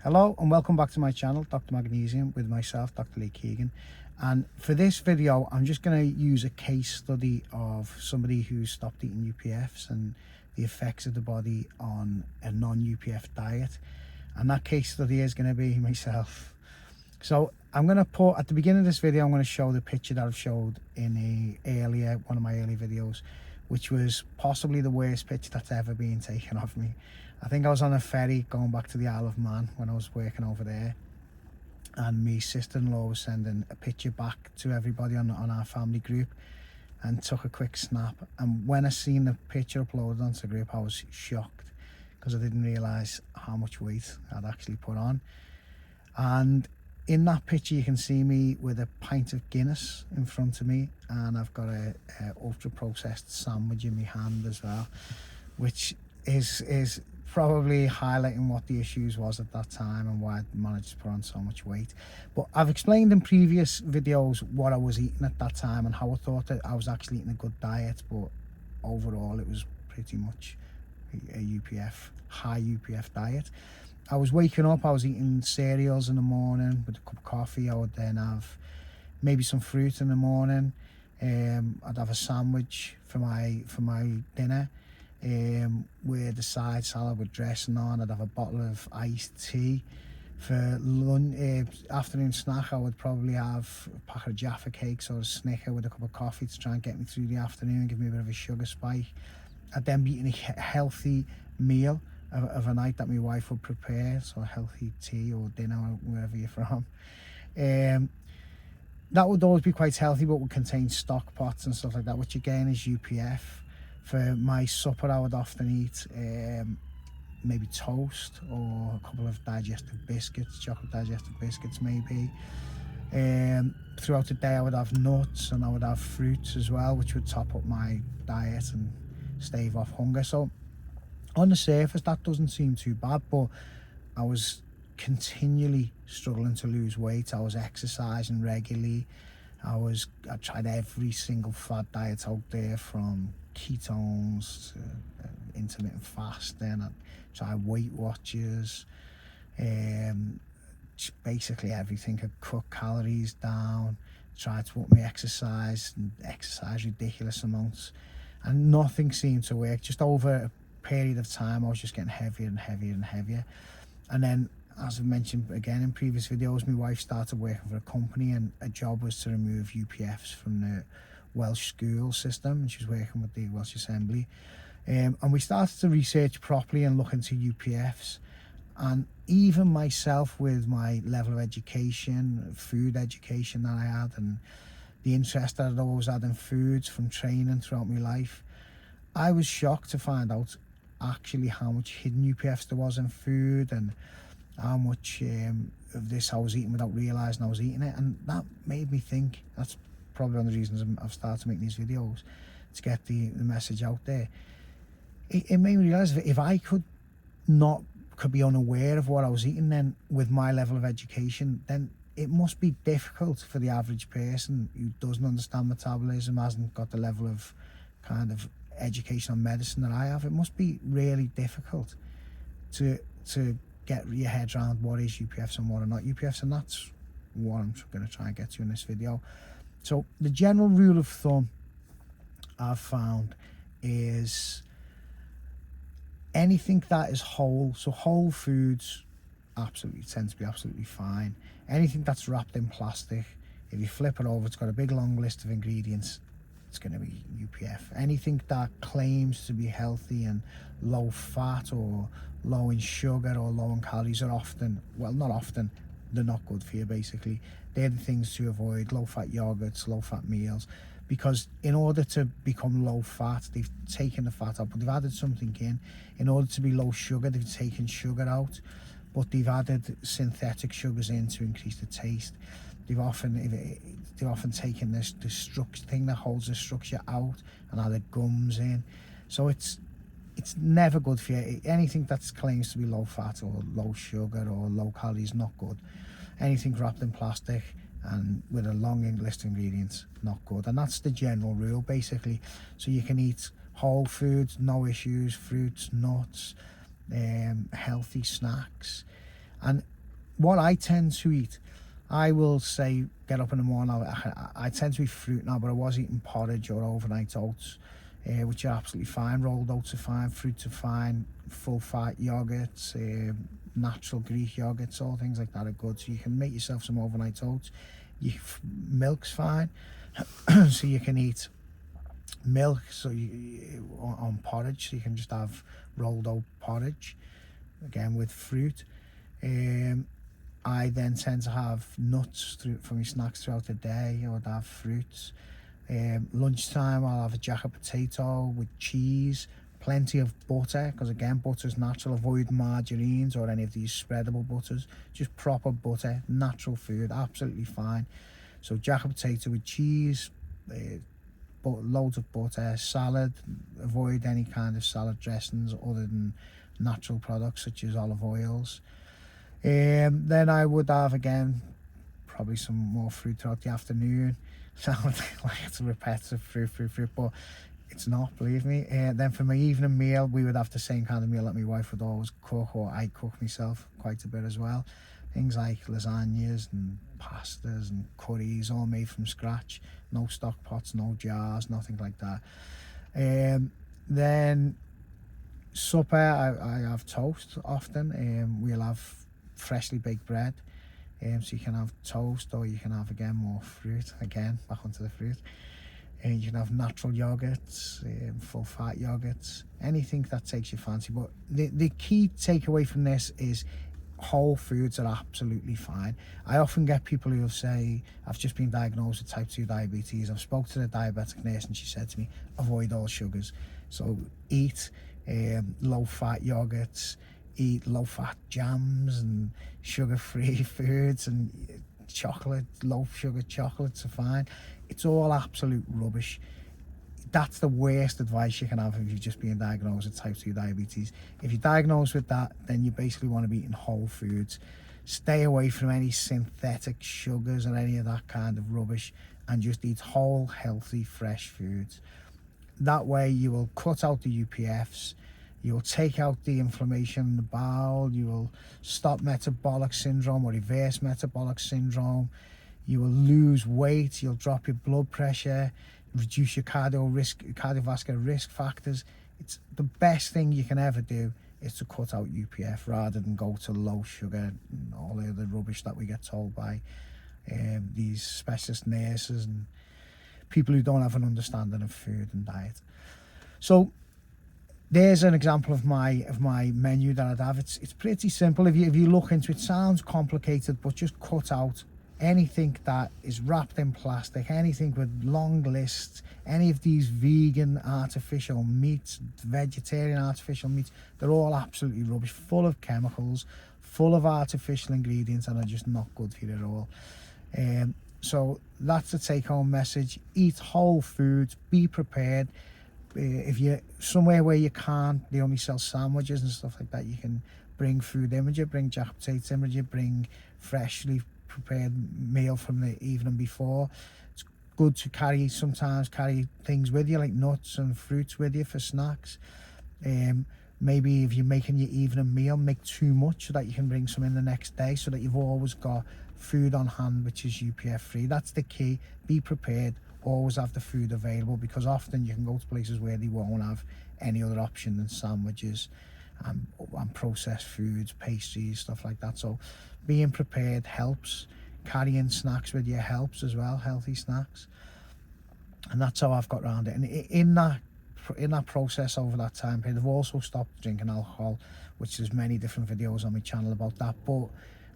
Hello and welcome back to my channel, Dr. Magnesium, with myself, Dr. Lee Keegan. And for this video, I'm just going to use a case study of somebody who stopped eating UPFs and the effects of the body on a non-UPF diet. And that case study is going to be myself. So I'm going to put, at the beginning of this video, I'm going to show the picture that I've showed in one of my early videos, which was possibly the worst picture that's ever been taken of me. I think I was on a ferry going back to the Isle of Man when I was working over there, and my sister-in-law was sending a picture back to everybody on our family group and took a quick snap. And when I seen the picture uploaded onto the group, I was shocked because I didn't realise how much weight I'd actually put on. And in that picture you can see me with a pint of Guinness in front of me, and I've got a ultra processed sandwich in my hand as well, which is probably highlighting what the issues was at that time and why I managed to put on so much weight. But I've explained in previous videos what I was eating at that time and how I thought that I was actually eating a good diet, but overall it was pretty much a high UPF diet. I was waking up, I was eating cereals in the morning with a cup of coffee. I would then have maybe some fruit in the morning. I'd have a sandwich for my dinner, with the side salad with dressing on. I'd have a bottle of iced tea. For lunch, afternoon snack, I would probably have a pack of Jaffa cakes or a Snicker with a cup of coffee to try and get me through the afternoon, give me a bit of a sugar spike. I'd then be eating a healthy meal of a night that my wife would prepare, so a healthy tea or dinner, wherever you're from. That would always be quite healthy, but would contain stock pots and stuff like that, which again is UPF. For my supper, I would often eat maybe toast or a couple of digestive biscuits, chocolate digestive biscuits maybe. Throughout the day I would have nuts and I would have fruits as well, which would top up my diet and stave off hunger. So on the surface that doesn't seem too bad, but I was continually struggling to lose weight. I was exercising regularly. I tried every single fad diet out there, from ketones to intermittent fasting. I tried Weight Watchers, basically everything. I cut calories down, tried to up my exercise ridiculous amounts, and nothing seemed to work. Just over a period of time I was just getting heavier and heavier and heavier. And then, as I've mentioned again in previous videos, my wife started working for a company, and a job was to remove UPFs from the Welsh school system, and she was working with the Welsh Assembly. And we started to research properly and look into UPFs. And even myself, with my level of education, food education that I had, and the interest that I'd always had in foods from training throughout my life, I was shocked to find out actually how much hidden UPFs there was in food, and how much of this I was eating without realising I was eating it. And that made me think, that's probably one of the reasons I've started to make these videos, to get the message out there. It made me realise that if I could be unaware of what I was eating, then with my level of education, then it must be difficult for the average person who doesn't understand metabolism, hasn't got the level of kind of education on medicine that I have. It must be really difficult to get your head around what is UPFs and what are not UPFs, and that's what I'm going to try and get to in this video. So the general rule of thumb I've found is anything that is whole, so whole foods tend to be absolutely fine. Anything that's wrapped in plastic, if you flip it over, it's got a big long list of ingredients, it's going to be UPF. Anything that claims to be healthy and low fat or low in sugar or low in calories are often, well, not often, they're not good for you. Basically, they're the things to avoid. Low fat yogurts, low fat meals, because in order to become low fat, they've taken the fat out, but they've added something in. In order to be low sugar, they've taken sugar out, but they've added synthetic sugars in to increase the taste. They've often taken the structure thing that holds the structure out and added gums in. So it's never good for you. Anything that claims to be low fat or low sugar or low calories, not good. Anything wrapped in plastic and with a long list of ingredients, not good. And that's the general rule, basically. So you can eat whole foods, no issues, fruits, nuts, healthy snacks. And what I tend to eat, I will say get up in the morning, I tend to eat fruit now, but I was eating porridge or overnight oats, which are absolutely fine. Rolled oats are fine, fruits are fine, full fat yogurts, natural Greek yogurts, all things like that are good. So you can make yourself some overnight oats. Milk's fine. So you can eat milk on porridge, so you can just have rolled oat porridge, again with fruit. I then tend to have nuts for my snacks throughout the day. I would have fruits. Lunchtime I'll have a jacket potato with cheese, plenty of butter, because again butter's natural. Avoid margarines or any of these spreadable butters, just proper butter, natural food, absolutely fine. So jacket potato with cheese, loads of butter. Salad, avoid any kind of salad dressings other than natural products such as olive oils. Then I would have, again, probably some more fruit throughout the afternoon. Sounds like it's a repetitive fruit, but it's not, believe me. Then for my evening meal, we would have the same kind of meal that my wife would always cook, or I cook myself quite a bit as well. Things like lasagnas and pastas and curries, all made from scratch. No stock pots, no jars, nothing like that. Then supper, I have toast often. We'll have freshly baked bread, so you can have toast, or you can have, again, more fruit. Again, back onto the fruit. And you can have natural yogurts, full fat yogurts, anything that takes your fancy. But the key takeaway from this is whole foods are absolutely fine. I often get people who will say, I've just been diagnosed with type 2 diabetes. I've spoke to the diabetic nurse and she said to me, avoid all sugars. So eat low-fat yogurts, eat low-fat jams and sugar-free foods, and chocolate, low-sugar chocolates are fine. It's all absolute rubbish. That's the worst advice you can have if you've just been diagnosed with type 2 diabetes. If you're diagnosed with that, then you basically want to be eating whole foods. Stay away from any synthetic sugars or any of that kind of rubbish, and just eat whole, healthy, fresh foods. That way you will cut out the UPFs, you'll take out the inflammation in the bowel, you will stop metabolic syndrome or reverse metabolic syndrome, you will lose weight, you'll drop your blood pressure, reduce your cardiovascular risk factors. It's the best thing you can ever do is to cut out UPF rather than go to low sugar and all the other rubbish that we get told by these specialist nurses and people who don't have an understanding of food and diet. So there's an example of my menu that I'd have. It's pretty simple. If you look into it, sounds complicated, but just cut out anything that is wrapped in plastic, anything with long lists, any of these vegan artificial meats, vegetarian artificial meats, they're all absolutely rubbish, full of chemicals, full of artificial ingredients, and are just not good for you at all. So that's the take-home message. Eat whole foods, be prepared. If you're somewhere where you can't, they only sell sandwiches and stuff like that, you can bring food in with you, bring jack potatoes in with you, bring freshly prepared meal from the evening before. It's good to sometimes carry things with you, like nuts and fruits with you for snacks. Maybe if you're making your evening meal, make too much so that you can bring some in the next day, so that you've always got food on hand which is UPF free. That's the key. Be prepared, always have the food available, because often you can go to places where they won't have any other option than sandwiches and processed foods, pastries, stuff like that. So being prepared helps. Carrying snacks with you helps as well, healthy snacks. And that's how I've got around it. And in that process over that time period, I've also stopped drinking alcohol, which there's many different videos on my channel about that.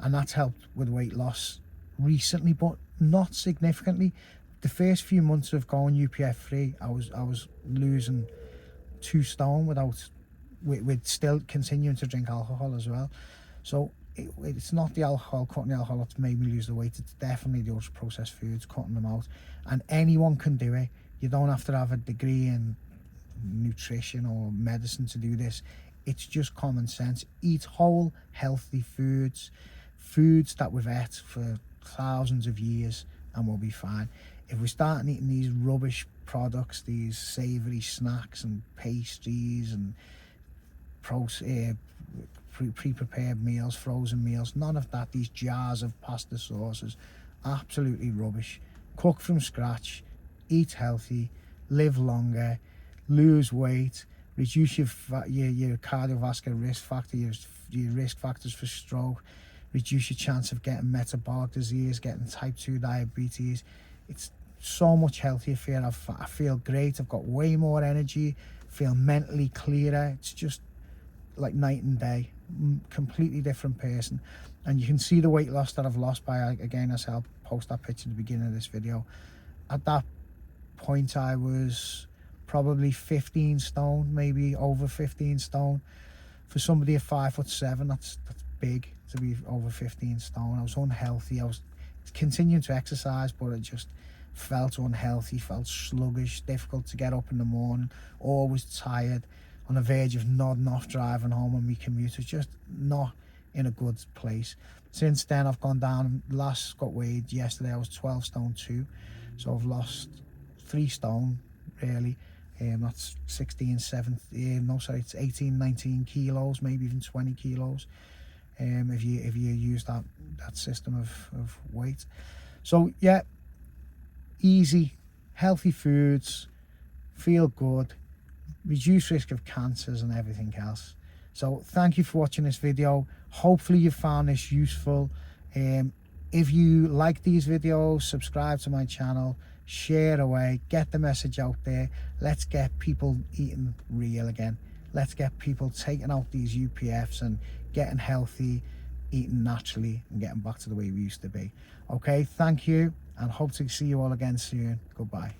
And that's helped with weight loss recently, but not significantly. The first few months of going UPF free, I was losing 2 stone with still continuing to drink alcohol as well. So it's not the alcohol, cutting the alcohol, that's made me lose the weight. It's definitely the ultra processed foods, cutting them out. And anyone can do it. You don't have to have a degree in nutrition or medicine to do this. It's just common sense. Eat whole, healthy foods that we've ate for thousands of years, and we'll be fine. If we start eating these rubbish products, these savoury snacks and pastries and pre-prepared meals, frozen meals, none of that. These jars of pasta sauces, absolutely rubbish. Cook from scratch, eat healthy, live longer, lose weight, reduce your cardiovascular risk factor, your risk factors for stroke, reduce your chance of getting metabolic disease, getting type 2 diabetes. It's so much healthier for you. I feel great. I've got way more energy, feel mentally clearer. It's just like night and day, completely different person. And you can see the weight loss that I've lost by, again, as I'll post that picture at the beginning of this video. At that point I was probably 15 stone, maybe over 15 stone. For somebody at 5'7", that's big to be over 15 stone. I was unhealthy. I was continuing to exercise, but it just felt unhealthy, felt sluggish, difficult to get up in the morning, always tired, on the verge of nodding off driving home on my commute. Was just not in a good place. Since then I've gone down. Last got weighed yesterday, I was 12 stone 2, so I've lost 3 stone really. That's 16, 17, no sorry, it's 18, 19 kilos, maybe even 20 kilos, if you use that system of weight. So yeah, easy, healthy foods, feel good, reduce risk of cancers and everything else. So thank you for watching this video. Hopefully you found this useful. If you like these videos, subscribe to my channel, share away, get the message out there. Let's get people eating real again. Let's get people taking out these UPFs and getting healthy, eating naturally, and getting back to the way we used to be. Okay, thank you, and hope to see you all again soon. Goodbye.